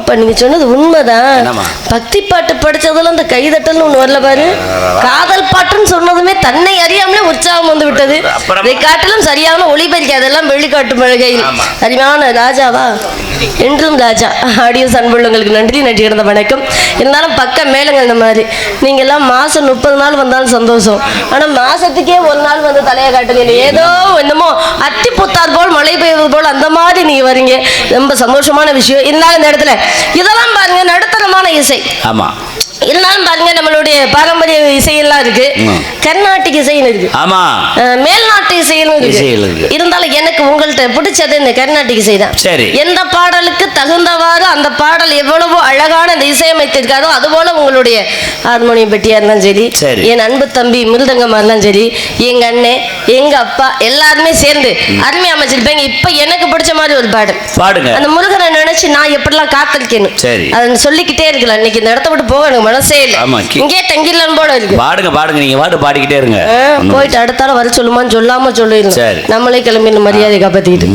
ஆமாப்பா, நீங்க சொன்னது உண்மைதான். பக்தி பாட்டு படிச்சதுல அந்த கைதட்டல்னு ஒண்ணு வரல பாரு. காதல் பாட்டுன்னு சொன்னதுமே தன்னை அறியாமலே உற்சாகம் வந்து விட்டது. இதை காட்டிலும் சரியான ஒளிபெருக்கி அதெல்லாம் வெளிக்காட்டு மழகையில் சரியான ராஜாவா என்றும் ராஜா. ஆடியோ அன்புள்ளவங்களுக்கு நன்றி கிடந்த வணக்கம். இருந்தாலும் பக்கம் மேலுங்க இந்த மாதிரி நீங்க எல்லாம் மாசம் 30 நாள் வந்தாலும் சந்தோஷம். ஆனா மாசத்துக்கே ஒரு நாள் வந்து தலையை காட்டுங்க. ஏதோ என்னமோ அத்தி புத்தார் போல் மழை பெய்வது போல் அந்த மாதிரி நீங்க வரீங்க. ரொம்ப சந்தோஷமான விஷயம். இருந்தாலும் இந்த இடத்துல இதெல்லாம் பாருங்க, நடுத்தரமான இசை. ஆமா, இருந்தாலும் பாருங்க நம்மளுடைய பாரம்பரிய இசையெல்லாம் இருக்கு, கர்நாடிக் இசைன்னு இருக்கு, ஆமா, மேல்நாட்டு இசைன்னு இருக்கு. இருந்தாலும் எனக்கு உங்கள்கிட்ட பிடிச்சது இந்த கர்நாடிக் இசை தான். சரி, எந்த பாடலுக்கு தகுந்தவாறு அந்த பாடல் எவ்வளவோ அழகான இந்த இசையமைத்திருக்காரோ அதுபோல உங்களுடைய ஹார்மோனியம் பெட்டியா இருந்தாலும் சரி, என் அன்பு தம்பி மிருதங்கமா இருந்தாலும் சரி, எங்க அண்ணன் எங்க அப்பா எல்லாருமே சேர்ந்து அருமை அமைச்சிருப்பாங்க. இப்ப எனக்கு பிடிச்ச மாதிரி ஒரு பாடல் பாடுங்க. அந்த முருகனை நினைச்சு நான் எப்படிலாம் காத்திருக்கேன்னு அதை சொல்லிக்கிட்டே இருக்கலாம். இன்னைக்கு இந்த இடத்த விட்டு போக மனசே இல்ல, இங்கே தங்கிடலாம் போல இருக்கு. பாடுங்க, நீங்க பாட்டு பாடிக்கிட்டே இருங்க. போயிட்டு அடுத்தால வர சொல்லுமான்னு சொல்லாம சொல்லிடுங்க. நம்மளே கிளம்பி மரியாதை காப்பாத்திக்கிட்டு